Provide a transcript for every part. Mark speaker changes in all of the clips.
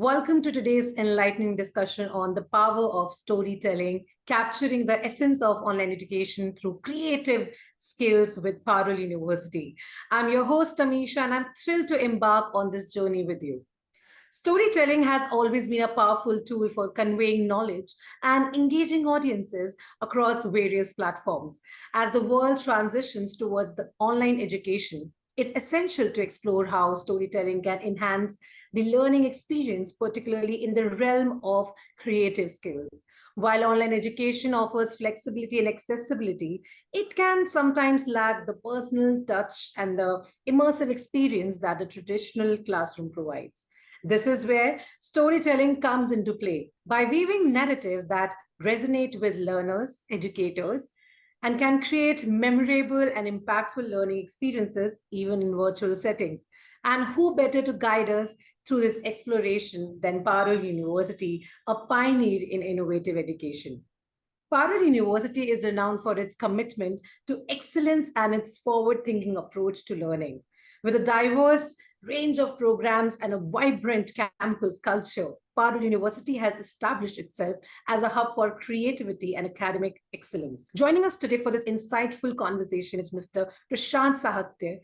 Speaker 1: Welcome to today's enlightening discussion on the power of storytelling, capturing the essence of online education through creative skills with Parul University. I'm your host, Amisha, and I'm thrilled to embark on this journey with you. Storytelling has always been a powerful tool for conveying knowledge and engaging audiences across various platforms. As the world transitions towards the online education, it's essential to explore how storytelling can enhance the learning experience, particularly in the realm of creative skills. While online education offers flexibility and accessibility, it can sometimes lack the personal touch and the immersive experience that the traditional classroom provides. This is where storytelling comes into play by weaving narrative that resonate with learners, educators, and can create memorable and impactful learning experiences even in virtual settings. And who better to guide us through this exploration than Parul University, a pioneer in innovative education? Parul University is renowned for its commitment to excellence and its forward thinking approach to learning. With a diverse range of programs and a vibrant campus culture, Parul University has established itself as a hub for creativity and academic excellence. Joining us today for this insightful conversation is Mr. Prashant Sahatya,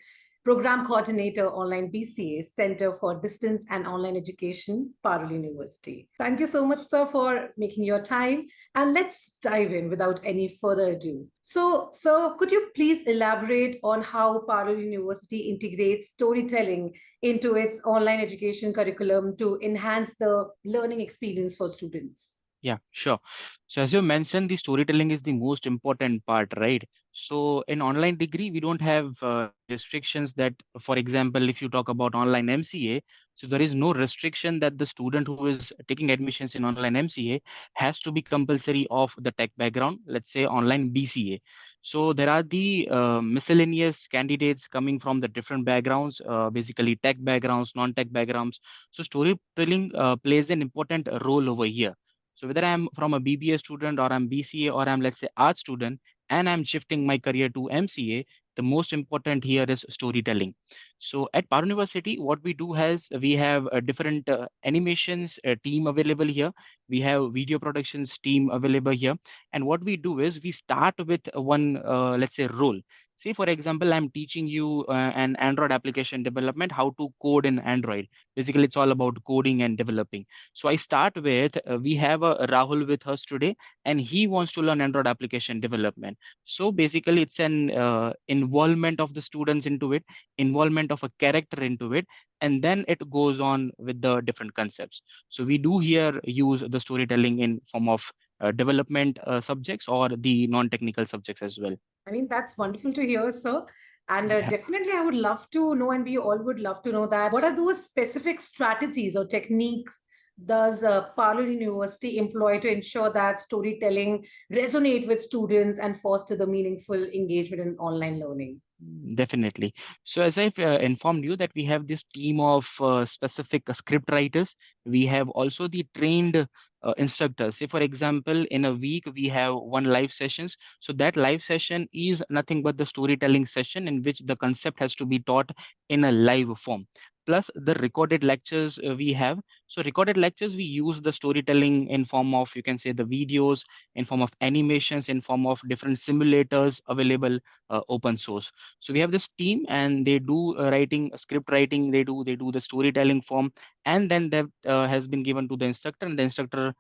Speaker 1: Program Coordinator, Online BCA, Center for Distance and Online Education, Parul University. Thank you so much, sir, for making your time. And let's dive in without any further ado. So, sir, could you please elaborate on how Parul University integrates storytelling into its online education curriculum to enhance the learning experience for students?
Speaker 2: Yeah, sure. So as you mentioned, the storytelling is the most important part, right? So in online degree, we don't have any restrictions that, for example, if you talk about online MCA, so there is no restriction that the student who is taking admissions in online MCA has to be compulsory of the tech background, let's say online BCA. So there are the miscellaneous candidates coming from the different backgrounds, basically tech backgrounds, non-tech backgrounds. So storytelling plays an important role over here. So whether I'm from a BBA student or I'm BCA or I'm, let's say, art student, and I'm shifting my career to MCA, the most important here is storytelling. So at Par University, what we do has we have different animations team available here. We have video productions team available here. And what we do is we start with one, let's say, role. Say, for example, I'm teaching you an Android application development, how to code in Android. Basically, it's all about coding and developing. So I start with we have a Rahul with us today, and he wants to learn Android application development. So basically, it's an involvement of the students into it, involvement of a character into it, and then it goes on with the different concepts. So we do here use the storytelling in form of development subjects or the non-technical subjects as well.
Speaker 1: I mean, that's wonderful to hear, sir. And
Speaker 2: Yeah.
Speaker 1: definitely, I would love to know, and we all would love to know that what are those specific strategies or techniques does Parallel University employ to ensure that storytelling resonate with students and foster the meaningful engagement in online learning?
Speaker 2: Definitely. So as I've informed you that we have this team of specific script writers, we have also the trained instructors. Say, for example, in a week, we have one live sessions. So that live session is nothing but the storytelling session in which the concept has to be taught in a live form. Plus the recorded lectures we have. So recorded lectures, we use the storytelling in form of, you can say, the videos, in form of animations, in form of different simulators available open source. So we have this team and they do writing, script writing, they do the storytelling form, and then that has been given to the instructor, and the instructor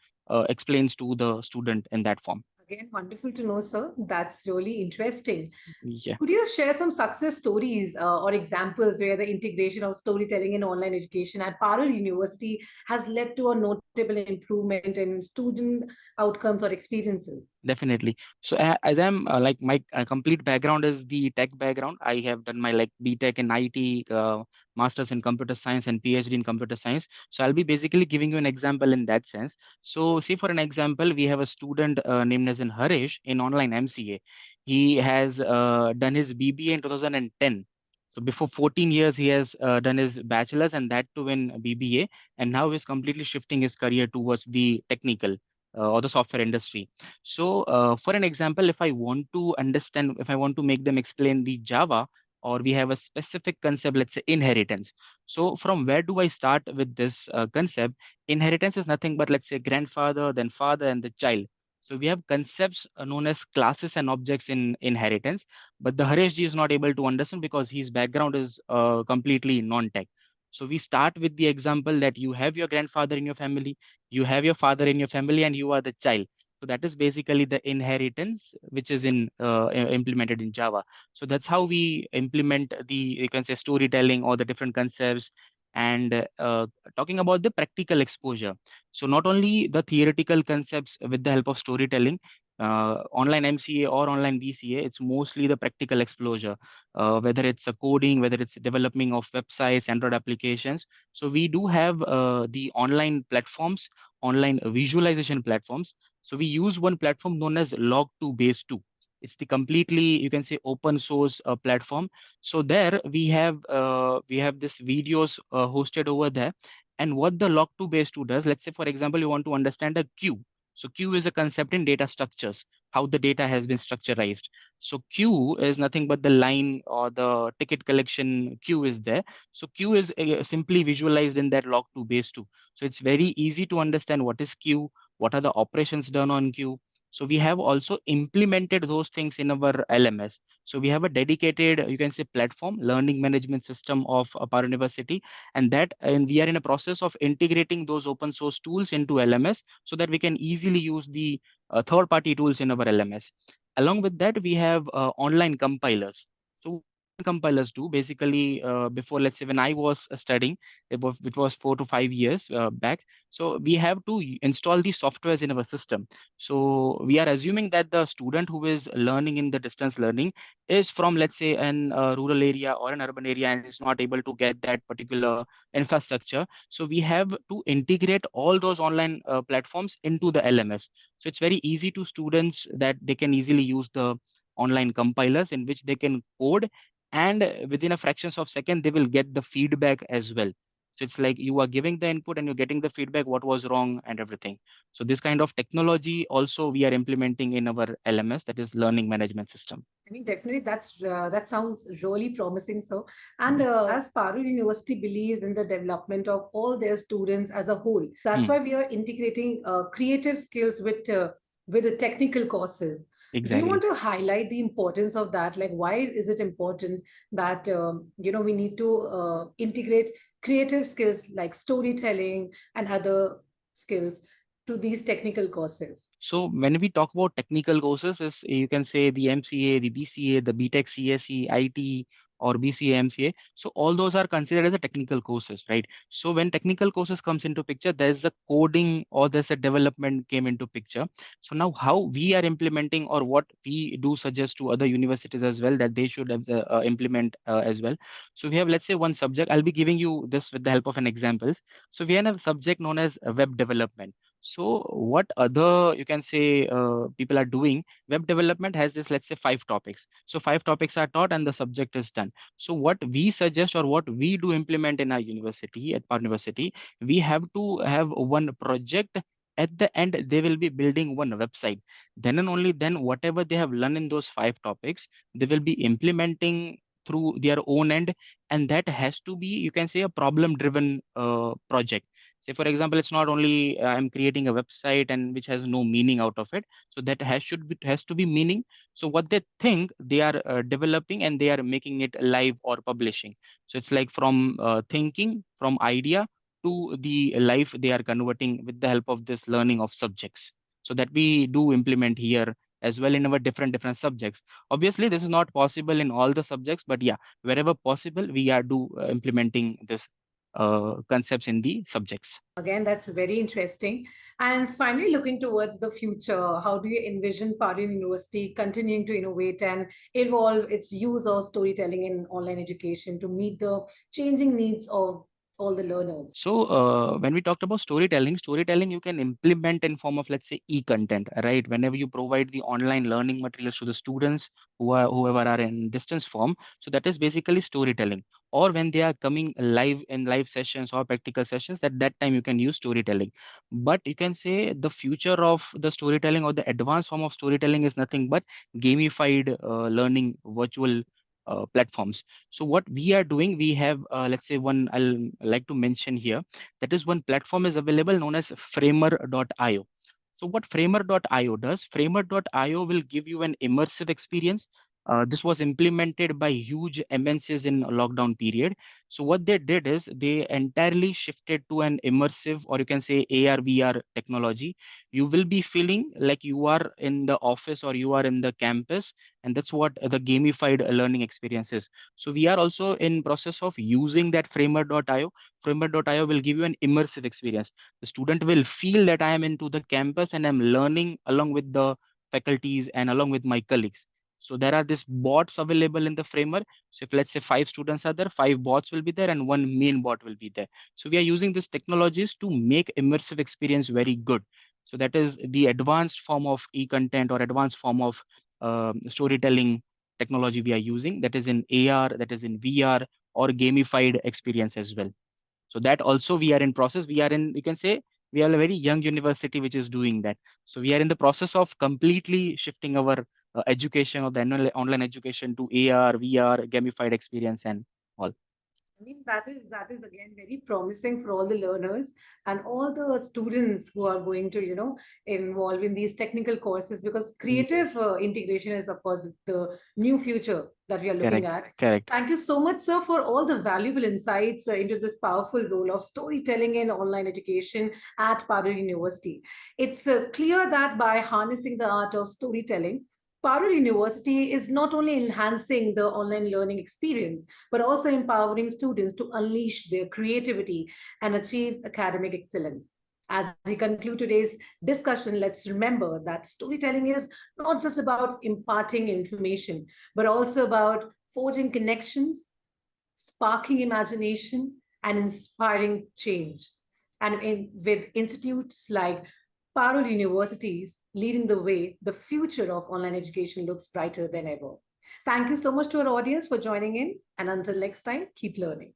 Speaker 2: explains to the student in that form.
Speaker 1: Again, wonderful to know, sir. That's really interesting.
Speaker 2: Yeah.
Speaker 1: Could you share some success stories or examples where the integration of storytelling in online education at Parallel University has led to a notable improvement in student outcomes or experiences?
Speaker 2: Definitely. So as I'm like my complete background is the tech background. I have done my like BTech in IT, masters in computer science and PhD in computer science. So I'll be basically giving you an example in that sense. So see, for an example, we have a student named as in Harish in online MCA. He has done his BBA in 2010. So before 14 years, he has done his bachelor's and that too in BBA. And now he's completely shifting his career towards the technical or the software industry. So, for an example, if I want to understand, if I want to make them explain the Java or we have a specific concept, let's say inheritance. So from where do I start with this concept? Inheritance is nothing but, let's say, grandfather, then father, and the child. So we have concepts known as classes and objects in inheritance, but the Harish ji is not able to understand because his background is completely non-tech. So we start with the example that you have your grandfather in your family, you have your father in your family, and you are the child. So that is basically the inheritance, which is in implemented in Java. So that's how we implement the, you can say, storytelling or the different concepts. And talking about the practical exposure. So not only the theoretical concepts with the help of storytelling, online MCA or online BCA, it's mostly the practical exposure, whether it's a coding, whether it's developing of websites, Android applications. So we do have the online platforms, online visualization platforms. So we use one platform known as Log2 Base 2. It's the completely, you can say, open source platform. So there we have this videos hosted over there. And what the Log2 Base 2 does, let's say, for example, you want to understand a queue. So queue is a concept in data structures, how the data has been structurized. So queue is nothing but the line or the ticket collection queue is there. So queue is simply visualized in that Log2 Base 2. So it's very easy to understand what is queue, what are the operations done on queue. So we have also implemented those things in our LMS. So we have a dedicated, you can say, platform, learning management system of Parul University, and we are in a process of integrating those open source tools into LMS so that we can easily use the third-party tools in our LMS. Along with that, we have online compilers. So what online compilers do basically, before, let's say, when I was studying, it was 4 to 5 years back. So we have to install the softwares in our system. So we are assuming that the student who is learning in the distance learning is from, let's say, an rural area or an urban area and is not able to get that particular infrastructure. So we have to integrate all those online platforms into the LMS. So it's very easy to students that they can easily use the online compilers in which they can code, and within a fractions of second they will get the feedback as well. So it's like you are giving the input and you're getting the feedback, what was wrong and everything. So this kind of technology also we are implementing in our LMS, that is learning management system.
Speaker 1: I mean, definitely, that sounds really promising. So, and as Parul University believes in the development of all their students as a whole, that's
Speaker 2: Hmm,
Speaker 1: why we are integrating creative skills with the technical courses. Do you want
Speaker 2: exactly.
Speaker 1: to highlight the importance of that? Like, why is it important that we need to integrate creative skills like storytelling and other skills to these technical courses?
Speaker 2: So when we talk about technical courses, is you can say the MCA, the BCA, the BTech, CSE, IT, or BCA, MCA. So all those are considered as a technical courses, right? So when technical courses comes into picture, there's a coding or there's a development came into picture. So now how we are implementing, or what we do suggest to other universities as well, that they should implement as well. So we have, let's say, one subject. I'll be giving you this with the help of an examples. So we have a subject known as web development. So what other, you can say, people are doing, web development has this, let's say, 5 topics. So 5 topics are taught and the subject is done. So what we suggest or what we do implement in our university, at our university, we have to have one project. At the end, they will be building one website. Then and only then, whatever they have learned in those 5 topics, they will be implementing through their own end. And that has to be, you can say, a problem driven project. Say, for example, it's not only I'm creating a website and which has no meaning out of it. So that has to be meaning. So what they think they are developing, and they are making it live or publishing. So it's like from thinking, from idea to the life, they are converting with the help of this learning of subjects. So that we do implement here as well in our different subjects. Obviously this is not possible in all the subjects, but yeah, wherever possible we are do implementing this concepts in the subjects.
Speaker 1: Again, that's very interesting. And finally, looking towards the future, how do you envision Parul University continuing to innovate and evolve its use of storytelling in online education to meet the changing needs of all the learners?
Speaker 2: So when we talked about storytelling you can implement in form of, let's say, e-content, right? Whenever you provide the online learning materials to the students whoever are in distance form, so that is basically storytelling. Or when they are coming live in live sessions or practical sessions, that time you can use storytelling. But you can say the future of the storytelling or the advanced form of storytelling is nothing but gamified learning, virtual platforms. So what we are doing, we have, let's say, one I'll like to mention here. That is, one platform is available known as Framer.io. So what Framer.io does, Framer.io will give you an immersive experience. This was implemented by huge MNCs in lockdown period. So what they did is they entirely shifted to an immersive, or you can say AR VR technology. You will be feeling like you are in the office or you are in the campus, and that's what the gamified learning experience is. So we are also in process of using that Framer.io. Framer.io will give you an immersive experience. The student will feel that I am into the campus and I'm learning along with the faculties and along with my colleagues. So there are these bots available in the framer. So if let's say 5 students are there, 5 bots will be there and one main bot will be there. So we are using these technologies to make immersive experience very good. So that is the advanced form of e-content or advanced form of storytelling technology we are using, that is in AR, that is in VR, or gamified experience as well. So that also we are in process. We are in, you can say, we are a very young university which is doing that. So we are in the process of completely shifting our education, or the online education, to AR, VR, gamified experience and all.
Speaker 1: I mean, that is again very promising for all the learners and all the students who are going to, involve in these technical courses, because creative
Speaker 2: Yes.
Speaker 1: integration is, of course, the new future that we are looking
Speaker 2: Correct,
Speaker 1: at.
Speaker 2: correct.
Speaker 1: Thank you so much, sir, for all the valuable insights into this powerful role of storytelling in online education at Parul University. It's clear that by harnessing the art of storytelling, Parul University is not only enhancing the online learning experience, but also empowering students to unleash their creativity and achieve academic excellence. As we conclude today's discussion, let's remember that storytelling is not just about imparting information, but also about forging connections, sparking imagination, and inspiring change. And with institutes like Parul universities leading the way, the future of online education looks brighter than ever. Thank you so much to our audience for joining in. And until next time, keep learning.